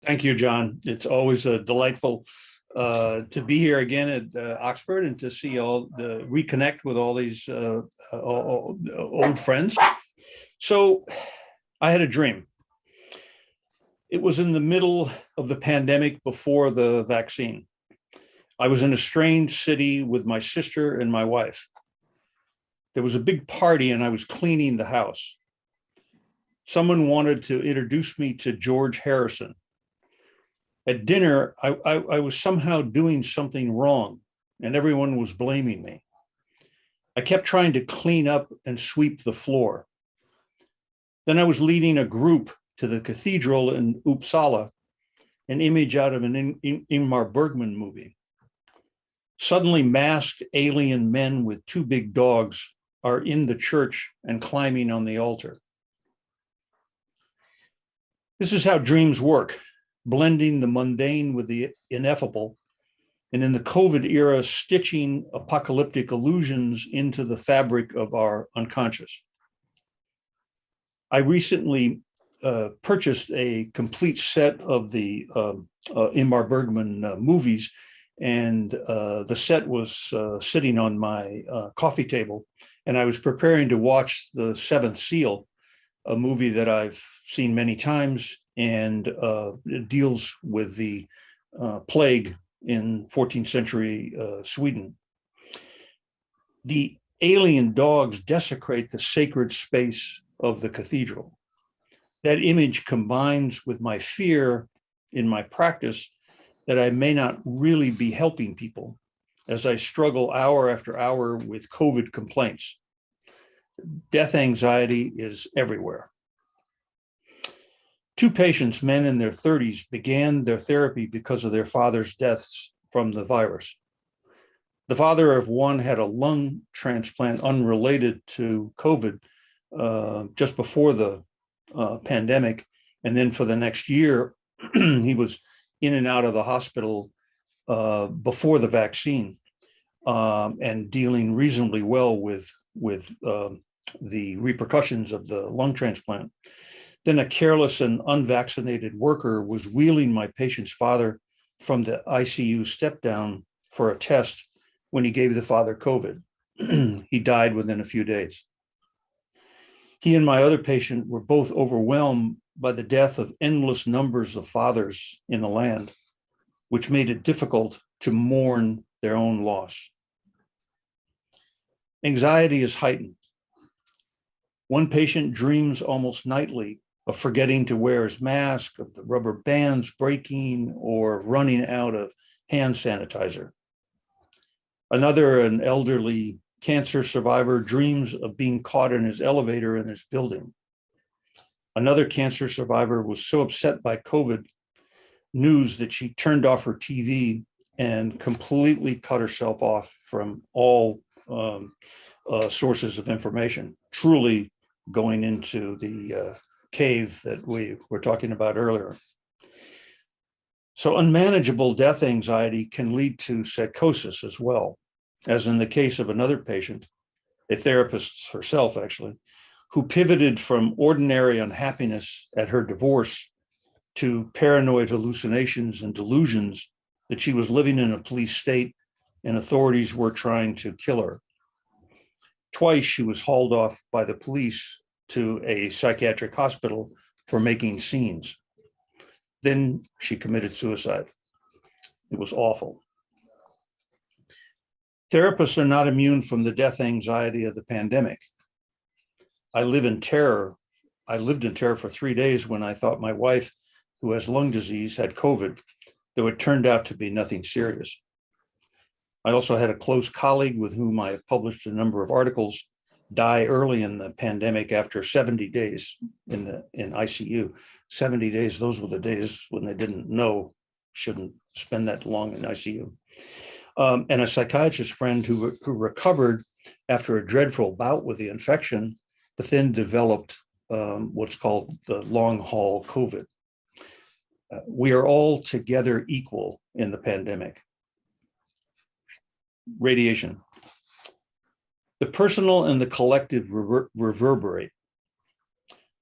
Thank you, John. It's always a delightful to be here again at Oxford and to see reconnect with all these old friends. So I had a dream. It was in the middle of the pandemic before the vaccine. I was in a strange city with my sister and my wife. There was a big party and I was cleaning the house. Someone wanted to introduce me to George Harrison. At dinner, I was somehow doing something wrong and everyone was blaming me. I kept trying to clean up and sweep the floor. Then I was leading a group to the cathedral in Uppsala, an image out of an Ingmar Bergman movie. Suddenly masked alien men with two big dogs are in the church and climbing on the altar. This is how dreams work, blending the mundane with the ineffable, and in the COVID era, stitching apocalyptic illusions into the fabric of our unconscious. I recently purchased a complete set of the Ingmar Bergman movies, and the set was sitting on my coffee table, and I was preparing to watch The Seventh Seal, a movie that I've seen many times, and it deals with the plague in 14th century Sweden. The alien dogs desecrate the sacred space of the cathedral. That image combines with my fear in my practice that I may not really be helping people as I struggle hour after hour with COVID complaints. Death anxiety is everywhere. Two patients, men in their 30s, began their therapy because of their father's deaths from the virus. The father of one had a lung transplant unrelated to COVID just before the pandemic. And then for the next year, he was in and out of the hospital before the vaccine and dealing reasonably well with the repercussions of the lung transplant. Then a careless and unvaccinated worker was wheeling my patient's father from the ICU step down for a test when he gave the father COVID. He died within a few days. He and my other patient were both overwhelmed by the death of endless numbers of fathers in the land, which made it difficult to mourn their own loss. Anxiety is heightened. One patient dreams almost nightly of forgetting to wear his mask, of the rubber bands breaking, or running out of hand sanitizer. Another, an elderly cancer survivor, dreams of being caught in his elevator in his building. Another cancer survivor was so upset by COVID news that she turned off her TV and completely cut herself off from all sources of information, truly going into the cave that we were talking about earlier. So unmanageable death anxiety can lead to psychosis as well, as in the case of another patient, a therapist herself actually, who pivoted from ordinary unhappiness at her divorce to paranoid hallucinations and delusions that she was living in a police state and authorities were trying to kill her. Twice she was hauled off by the police to a psychiatric hospital for making scenes. Then she committed suicide. It was awful. Therapists are not immune from the death anxiety of the pandemic. I lived in terror for 3 days when I thought my wife, who has lung disease, had COVID, though it turned out to be nothing serious. I also had a close colleague with whom I have published a number of articles die early in the pandemic after 70 days in ICU. 70 days, those were the days when they didn't know shouldn't spend that long in ICU. And a psychiatrist friend who recovered after a dreadful bout with the infection, but then developed what's called the long haul COVID. We are all together equal in the pandemic. Radiation. The personal and the collective reverberate.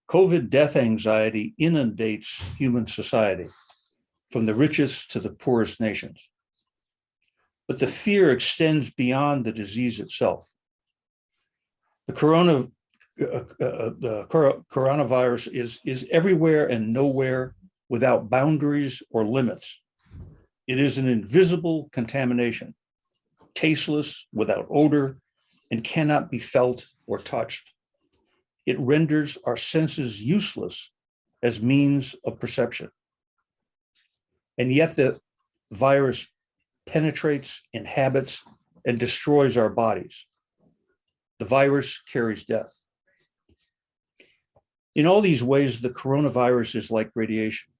COVID death anxiety inundates human society. from the richest to the poorest nations. But the fear extends beyond the disease itself. The coronavirus is everywhere and nowhere without boundaries or limits. It is an invisible contamination, tasteless, without odor, and cannot be felt or touched. It renders our senses useless as means of perception. And yet the virus penetrates, inhabits, and destroys our bodies. The virus carries death. In all these ways, the coronavirus is like radiation.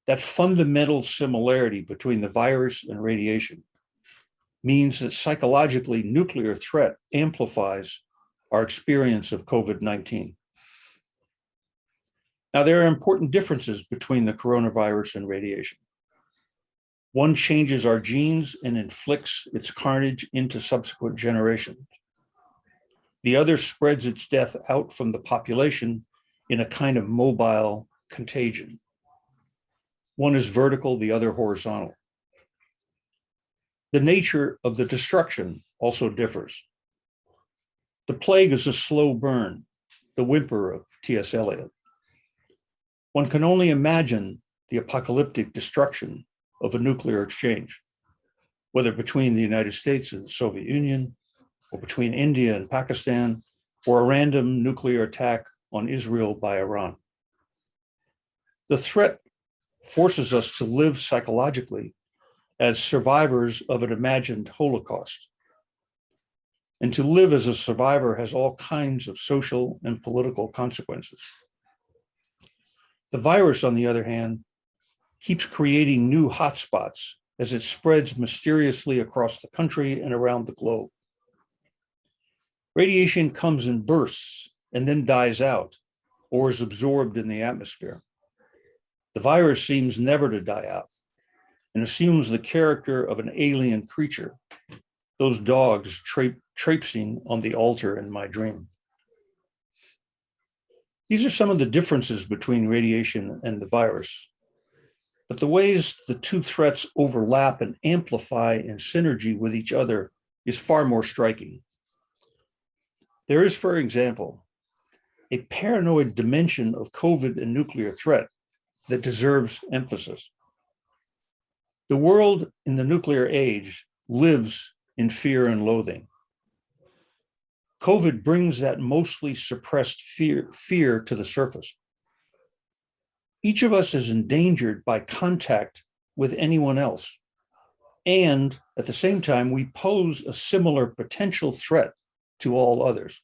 That fundamental similarity between the virus and radiation means that psychologically, nuclear threat amplifies our experience of COVID-19. Now, there are important differences between the coronavirus and radiation. One changes our genes and inflicts its carnage into subsequent generations. The other spreads its death out from the population in a kind of mobile contagion. One is vertical, the other horizontal. The nature of the destruction also differs. The plague is a slow burn, the whimper of T.S. Eliot. One can only imagine the apocalyptic destruction of a nuclear exchange, whether between the United States and the Soviet Union, or between India and Pakistan, or a random nuclear attack on Israel by Iran. The threat forces us to live psychologically as survivors of an imagined Holocaust. And to live as a survivor has all kinds of social and political consequences. The virus, on the other hand, keeps creating new hotspots as it spreads mysteriously across the country and around the globe. Radiation comes in bursts and then dies out or is absorbed in the atmosphere. The virus seems never to die out and assumes the character of an alien creature, those dogs traipsing on the altar in my dream. These are some of the differences between radiation and the virus. But the ways the two threats overlap and amplify in synergy with each other is far more striking. There is, for example, a paranoid dimension of COVID and nuclear threat that deserves emphasis. The world in the nuclear age lives in fear and loathing. COVID brings that mostly suppressed fear to the surface. Each of us is endangered by contact with anyone else. And at the same time, we pose a similar potential threat to all others.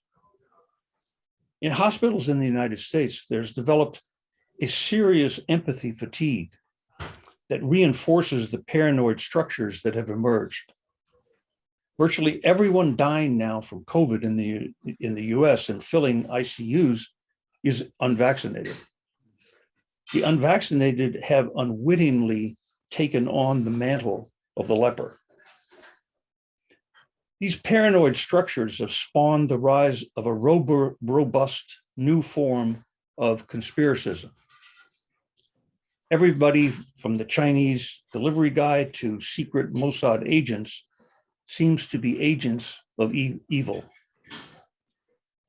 In hospitals in the United States, there's developed a serious empathy fatigue that reinforces the paranoid structures that have emerged. Virtually everyone dying now from COVID in the US and filling ICUs is unvaccinated. The unvaccinated have unwittingly taken on the mantle of the leper. These paranoid structures have spawned the rise of a robust new form of conspiracism. Everybody from the Chinese delivery guy to secret Mossad agents seems to be agents of evil.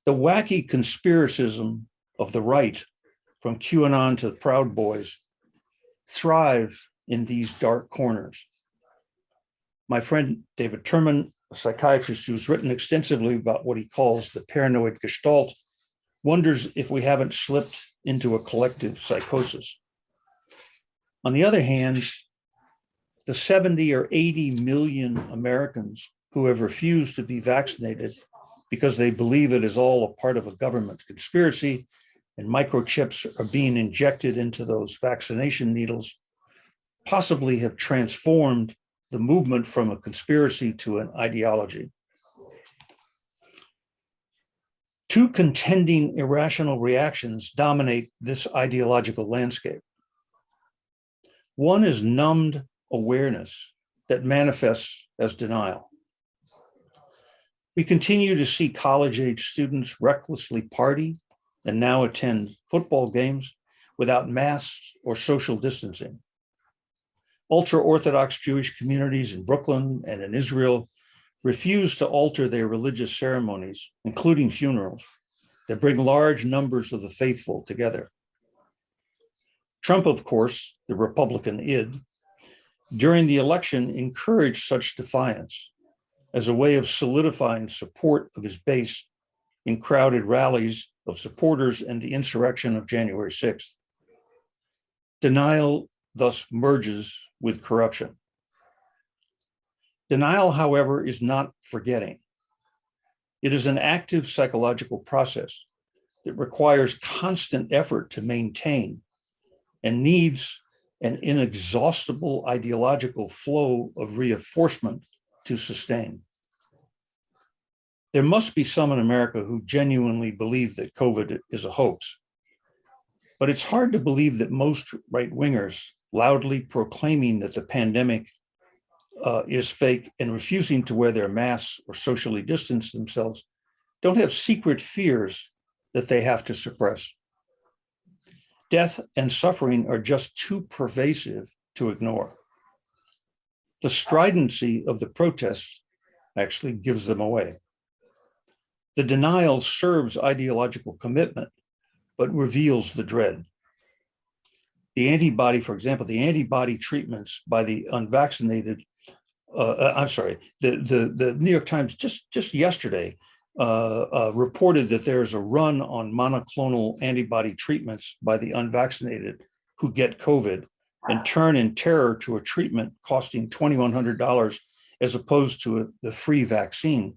The wacky conspiracism of the right, from QAnon to the Proud Boys, thrive in these dark corners. My friend David Terman, a psychiatrist who's written extensively about what he calls the paranoid gestalt, wonders if we haven't slipped into a collective psychosis. On the other hand, the 70 or 80 million Americans who have refused to be vaccinated because they believe it is all a part of a government conspiracy and microchips are being injected into those vaccination needles, possibly have transformed the movement from a conspiracy to an ideology. Two contending irrational reactions dominate this ideological landscape. One is numbed awareness that manifests as denial. We continue to see college-age students recklessly party and now attend football games without masks or social distancing. Ultra-Orthodox Jewish communities in Brooklyn and in Israel refuse to alter their religious ceremonies, including funerals, that bring large numbers of the faithful together. Trump, of course, the Republican id, during the election encouraged such defiance as a way of solidifying support of his base in crowded rallies of supporters and the insurrection of January 6th. Denial thus merges with corruption. Denial, however, is not forgetting. It is an active psychological process that requires constant effort to maintain and needs an inexhaustible ideological flow of reinforcement to sustain. There must be some in America who genuinely believe that COVID is a hoax, but it's hard to believe that most right-wingers loudly proclaiming that the pandemic is fake and refusing to wear their masks or socially distance themselves don't have secret fears that they have to suppress. Death and suffering are just too pervasive to ignore. The stridency of the protests actually gives them away. The denial serves ideological commitment, but reveals the dread. The antibody, for example, the antibody treatments by the unvaccinated, the New York Times just yesterday reported that there's a run on monoclonal antibody treatments by the unvaccinated who get COVID and turn in terror to a treatment costing $2,100 as opposed to the free vaccine,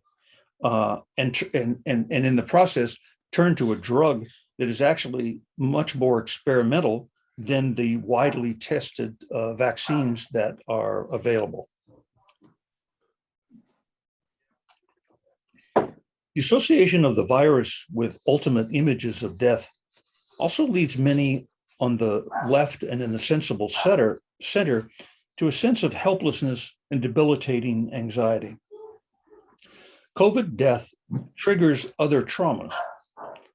and in the process turn to a drug that is actually much more experimental than the widely tested vaccines that are available. The association of the virus with ultimate images of death also leads many on the left and in the sensible center to a sense of helplessness and debilitating anxiety. COVID death triggers other traumas,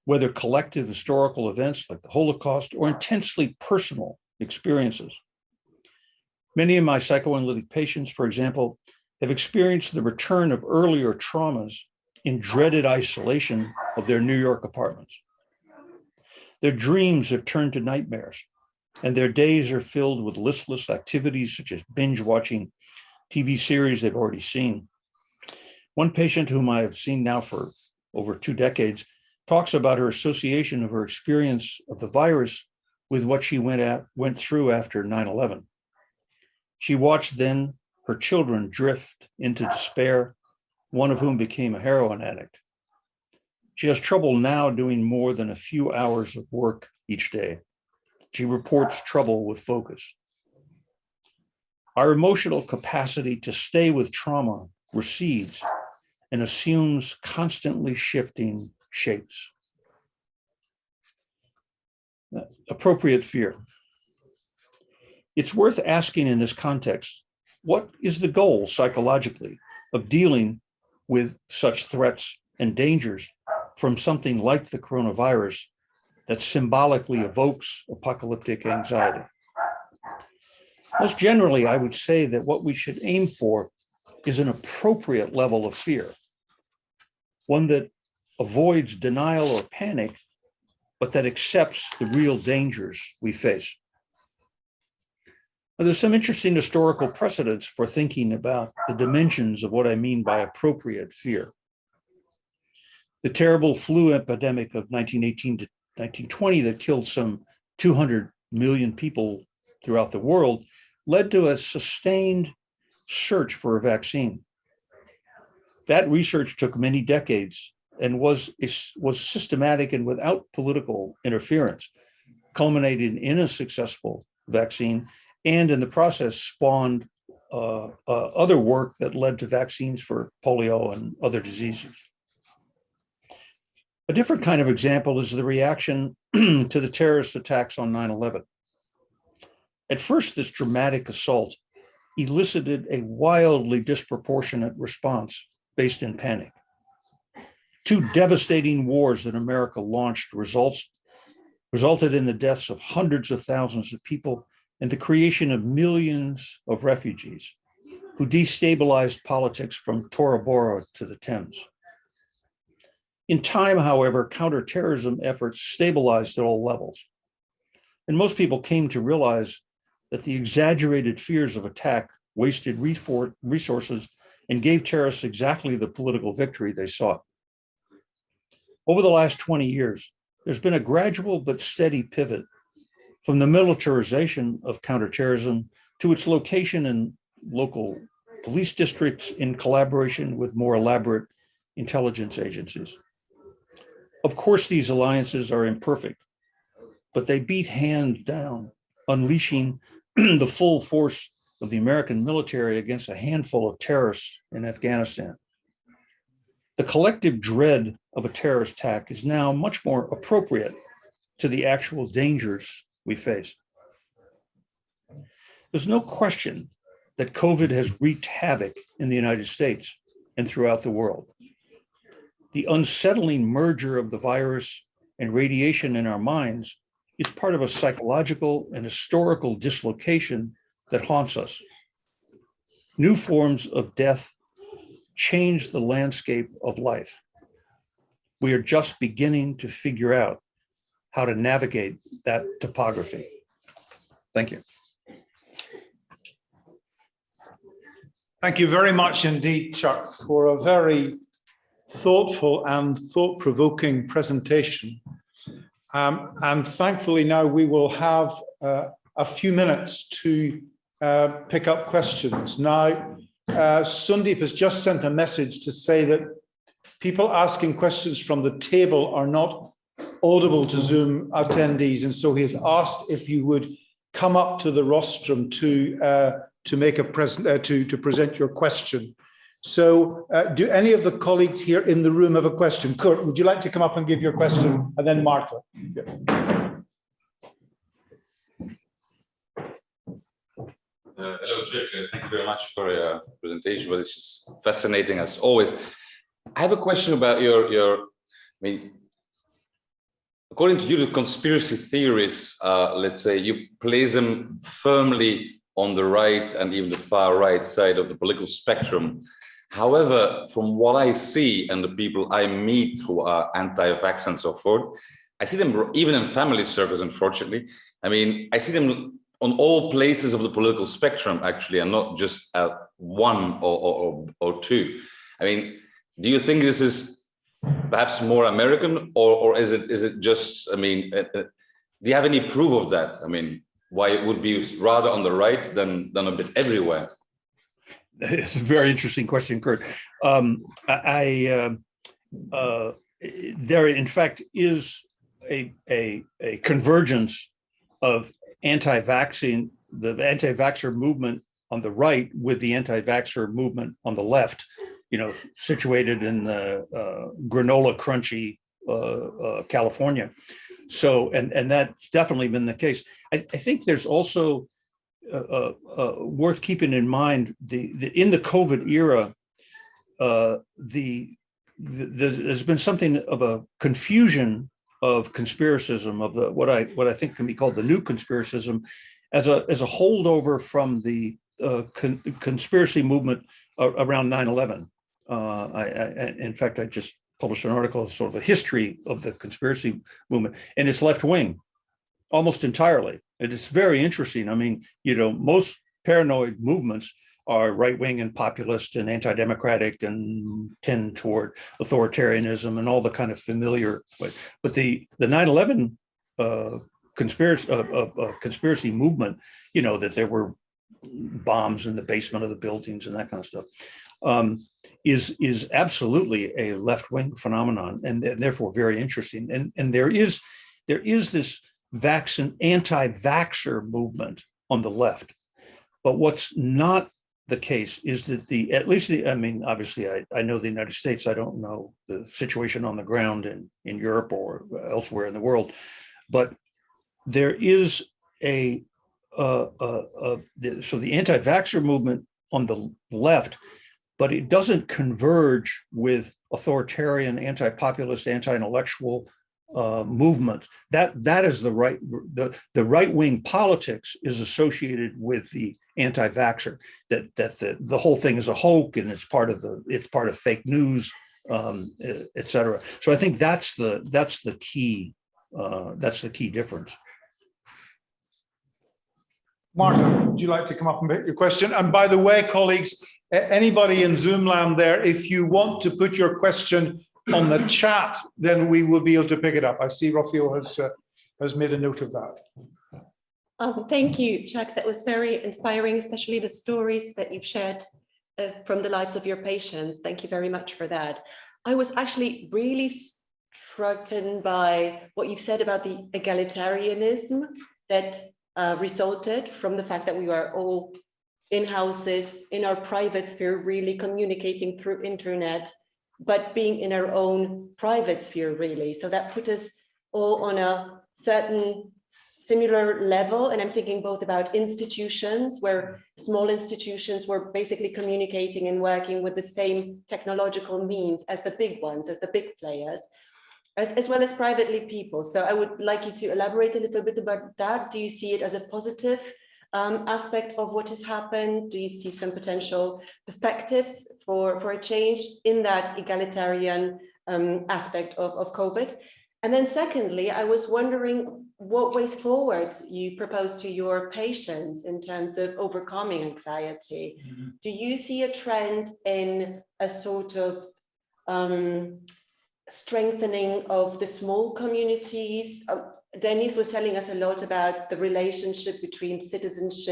whether collective historical events like the Holocaust or intensely personal experiences. Many of my psychoanalytic patients, for example, have experienced the return of earlier traumas in dreaded isolation of their New York apartments. Their dreams have turned to nightmares, and their days are filled with listless activities such as binge watching TV series they've already seen. One patient whom I have seen now for over 2 decades talks about her association of her experience of the virus with what she went through after 9/11. She watched then her children drift into despair, one of whom became a heroin addict. She has trouble now doing more than a few hours of work each day. She reports trouble with focus. Our emotional capacity to stay with trauma recedes and assumes constantly shifting shapes. Appropriate fear. It's worth asking in this context, what is the goal psychologically of dealing with such threats and dangers from something like the coronavirus that symbolically evokes apocalyptic anxiety? Most generally, I would say that what we should aim for is an appropriate level of fear, one that avoids denial or panic, but that accepts the real dangers we face. Now, there's some interesting historical precedents for thinking about the dimensions of what I mean by appropriate fear. The terrible flu epidemic of 1918 to 1920 that killed some 200 million people throughout the world led to a sustained search for a vaccine. That research took many decades and was systematic and without political interference, culminating in a successful vaccine, and in the process spawned other work that led to vaccines for polio and other diseases. A different kind of example is the reaction to the terrorist attacks on 9/11. At first, this dramatic assault elicited a wildly disproportionate response based in panic. 2 devastating wars that America launched resulted in the deaths of hundreds of thousands of people and the creation of millions of refugees who destabilized politics from Tora Bora to the Thames. In time, however, counterterrorism efforts stabilized at all levels. And most people came to realize that the exaggerated fears of attack wasted resources and gave terrorists exactly the political victory they sought. Over the last 20 years, there's been a gradual but steady pivot from the militarization of counterterrorism to its location in local police districts in collaboration with more elaborate intelligence agencies. Of course, these alliances are imperfect, but they beat hands down, unleashing the full force of the American military against a handful of terrorists in Afghanistan. The collective dread of a terrorist attack is now much more appropriate to the actual dangers we face. There's no question that COVID has wreaked havoc in the United States and throughout the world. The unsettling merger of the virus and radiation in our minds is part of a psychological and historical dislocation that haunts us. New forms of death change the landscape of life. We are just beginning to figure out how to navigate that topography. Thank you. Thank you very much indeed, Chuck, for a very thoughtful and thought-provoking presentation. And thankfully now we will have a few minutes to pick up questions. Now, Sundeep has just sent a message to say that people asking questions from the table are not audible to Zoom attendees, and so he has asked if you would come up to the rostrum to make a to present your question. So, do any of the colleagues here in the room have a question? Kurt, would you like to come up and give your question, and then Martha? Yeah. Hello, Jack. Thank you very much for your presentation, but it's just fascinating as always. I have a question about I mean, according to you, the conspiracy theories, let's say, you place them firmly on the right and even the far right side of the political spectrum. However, from what I see and the people I meet who are anti-vax and so forth, I see them even in family circles, unfortunately. I mean, I see them on all places of the political spectrum, actually, and not just at one or two. I mean, do you think this is perhaps more American, or is it just, I mean, do you have any proof of that? I mean, why it would be rather on the right than a bit everywhere? It's a very interesting question, Kurt. There, in fact, is a convergence of the anti-vaxxer movement on the right with the anti-vaxxer movement on the left, you know, situated in the granola crunchy California. So, and that's definitely been the case. I think there's also worth keeping in mind in the COVID era, there's been something of a confusion of conspiracism, of the what I think can be called the new conspiracism, as a holdover from the conspiracy movement around 9/11. In fact, I just published an article, sort of a history of the conspiracy movement, and it's left wing, almost entirely. It is very interesting. I mean, you know, most paranoid movements are right-wing and populist and anti-democratic and tend toward authoritarianism and all the kind of familiar. But the 9/11 conspiracy movement, you know, that there were bombs in the basement of the buildings and that kind of stuff, is absolutely a left-wing phenomenon, and therefore very interesting. And there is this anti-vaxxer movement on the left. But what's not the case is that I mean, obviously I know the United States, I don't know the situation on the ground in Europe or elsewhere in the world, but there is so the anti-vaxxer movement on the left, but it doesn't converge with authoritarian, anti-populist, anti-intellectual movement. That is the right-wing politics is associated with the anti-vaxxer. That the whole thing is a hoax and it's part of fake news, et cetera. So I think that's the key difference. Martin, would you like to come up and make your question? And by the way, colleagues, anybody in Zoom land there, if you want to put your question on the chat, then we will be able to pick it up. I see Rafael has made a note of that. Thank you, Jack. That was very inspiring, especially the stories that you've shared from the lives of your patients. Thank you very much for that. I was actually really struck by what you've said about the egalitarianism that resulted from the fact that we are all in houses, in our private sphere, really communicating through internet, but being in our own private sphere, really. So that put us all on a certain similar level. And I'm thinking both about institutions, where small institutions were basically communicating and working with the same technological means as the big ones, as the big players, as well as privately people. So I would like you to elaborate a little bit about that. Do you see it as a positive aspect of what has happened? Do you see some potential perspectives for a change in that egalitarian aspect of COVID? And then secondly, I was wondering what ways forward you propose to your patients in terms of overcoming anxiety. Mm-hmm. Do you see a trend in a sort of strengthening of the small communities? Dennis was telling us a lot about the relationship between citizens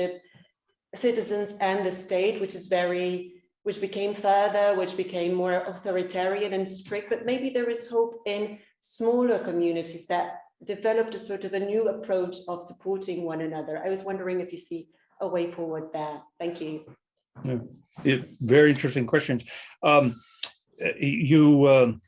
and the state, which became further, which became more authoritarian and strict, but maybe there is hope in smaller communities that developed a sort of a new approach of supporting one another. I was wondering if you see a way forward there. Thank you. Yeah, very interesting questions. You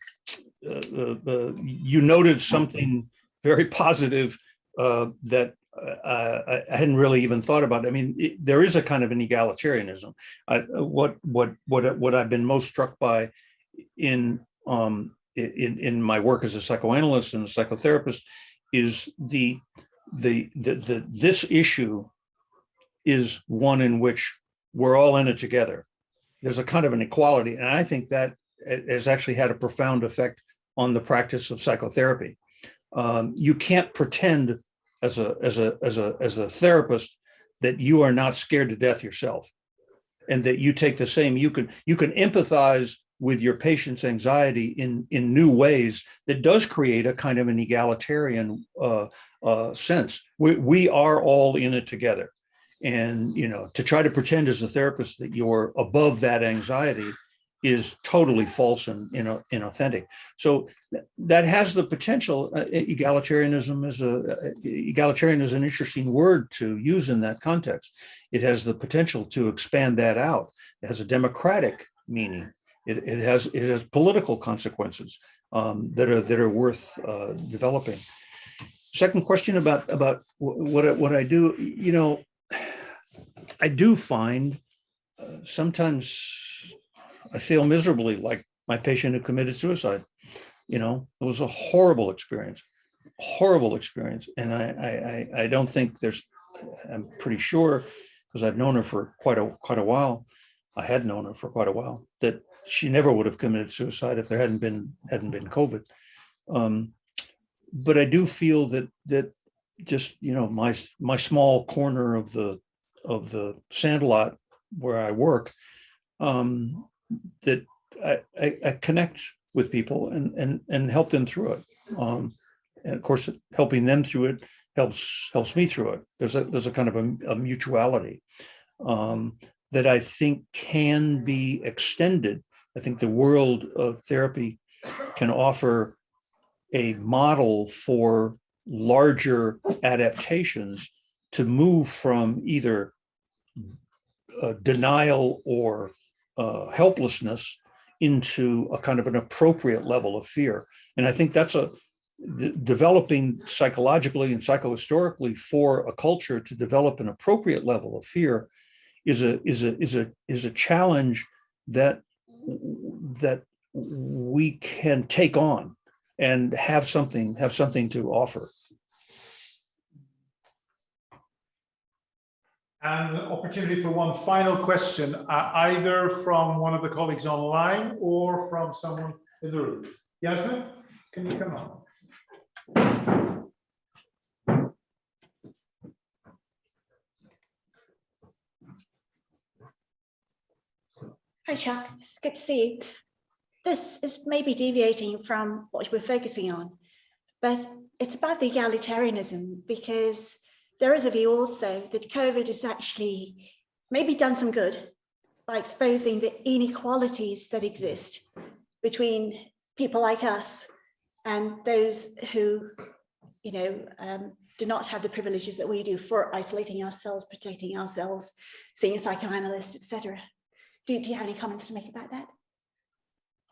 noted something very positive that I hadn't really even thought about. I mean, there is a kind of an egalitarianism. What I've been most struck by in my work as a psychoanalyst and a psychotherapist is this issue is one in which we're all in it together. There's a kind of an equality, and I think that has actually had a profound effect on the practice of psychotherapy. You can't pretend as a therapist that you are not scared to death yourself, and that you take the same. You can empathize with your patient's anxiety in new ways that does create a kind of an egalitarian sense. We are all in it together, and to try to pretend as a therapist that you're above that anxiety is totally false and inauthentic. So that has the potential. Egalitarianism is an interesting word to use in that context. It has the potential to expand that out. It has a democratic meaning. It has political consequences that are worth developing. Second question about what I do. I do find sometimes I feel miserably like my patient who committed suicide. It was a horrible experience, and I don't think I'm pretty sure, because I've known her for quite a while. I had known her for quite a while, that she never would have committed suicide if there hadn't been COVID. But I do feel that just my small corner of the sandlot where I work, that I connect with people and help them through it. And of course, helping them through it helps me through it. There's a kind of a mutuality that I think can be extended. I think the world of therapy can offer a model for larger adaptations to move from either denial or helplessness into a kind of an appropriate level of fear. And I think that's developing psychologically and psychohistorically for a culture to develop an appropriate level of fear is a challenge that we can take on. and have something to offer. And an opportunity for one final question, either from one of the colleagues online or from someone in the room. Yasmin, can you come on? Hi, Chuck. It's good to see you. This is maybe deviating from what we're focusing on, but it's about the egalitarianism, because there is a view also that COVID has actually maybe done some good by exposing the inequalities that exist between people like us and those who, do not have the privileges that we do for isolating ourselves, protecting ourselves, seeing a psychoanalyst, etc. Do you have any comments to make about that?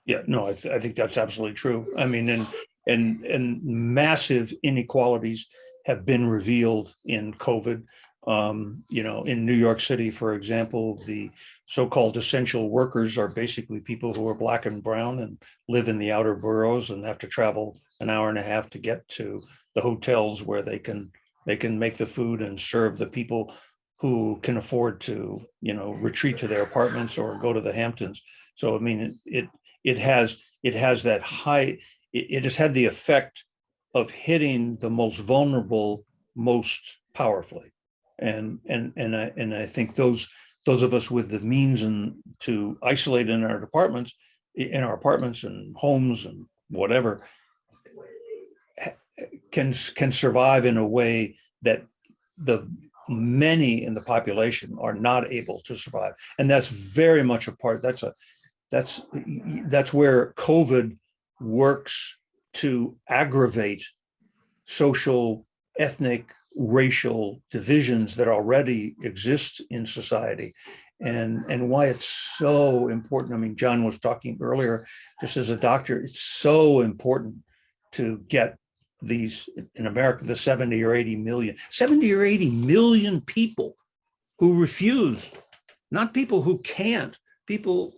Yeah, no, I think that's absolutely true. I mean, and massive inequalities have been revealed in COVID. In New York City, for example, the so-called essential workers are basically people who are Black and brown and live in the outer boroughs and have to travel an hour and a half to get to the hotels where they can make the food and serve the people who can afford to, retreat to their apartments or go to the Hamptons. So, I mean, it has that high, it has had the effect of hitting the most vulnerable most powerfully. And I think those of us with the means and to isolate in our apartments and homes and whatever can survive in a way that the many in the population are not able to survive. And that's very much a part. That's where COVID works to aggravate social, ethnic, racial divisions that already exist in society, and why it's so important. I mean, John was talking earlier, just as a doctor, it's so important to get these in America, the 70 or 80 million people who refuse, not people who can't, people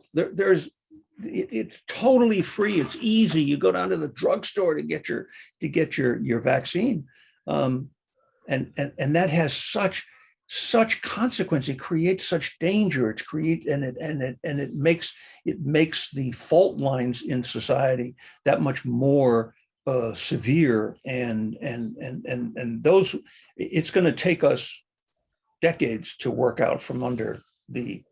it's totally free. It's easy. You go down to the drugstore to get your vaccine. And that has such consequence. It creates such danger. It makes the fault lines in society that much more severe. And those, it's going to take us decades to work out from under the.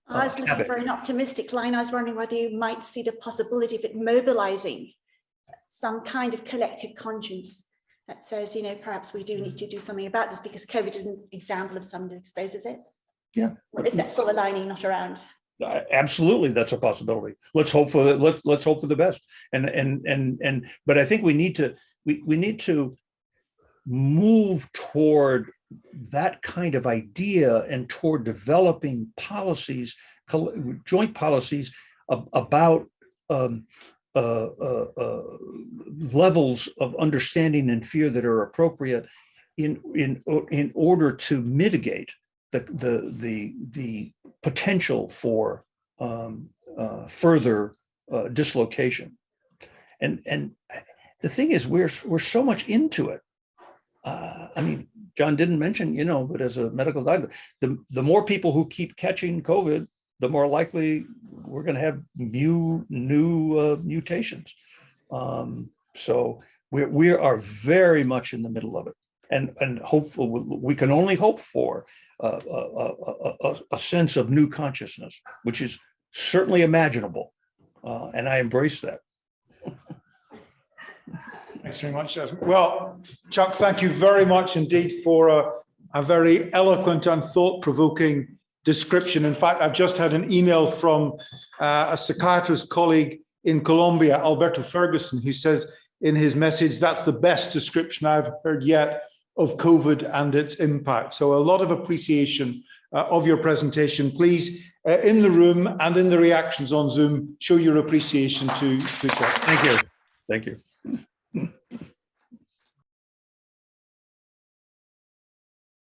I was looking for an optimistic line. I was wondering whether you might see the possibility of it mobilizing some kind of collective conscience that says, perhaps we do need to do something about this, because COVID is an example of something that exposes it. Yeah. Or is that silver lining not around? Absolutely, that's a possibility. Let's hope for that. Let's hope for the best. But I think we need to move toward that kind of idea and toward developing policies, joint policies about levels of understanding and fear that are appropriate in order to mitigate the potential for further dislocation. And the thing is, we're so much into it. I mean, John didn't mention, but as a medical doctor, the more people who keep catching COVID, the more likely we're going to have new mutations. So we are very much in the middle of it, and hopefully we can only hope for a sense of new consciousness, which is certainly imaginable, and I embrace that. Thanks very much, Jasmine. Well, Chuck, thank you very much indeed for a very eloquent and thought-provoking description. In fact, I've just had an email from a psychiatrist colleague in Colombia, Alberto Ferguson, who says in his message, that's the best description I've heard yet of COVID and its impact. So a lot of appreciation of your presentation. Please, in the room and in the reactions on Zoom, show your appreciation to Chuck. Thank you. Thank you.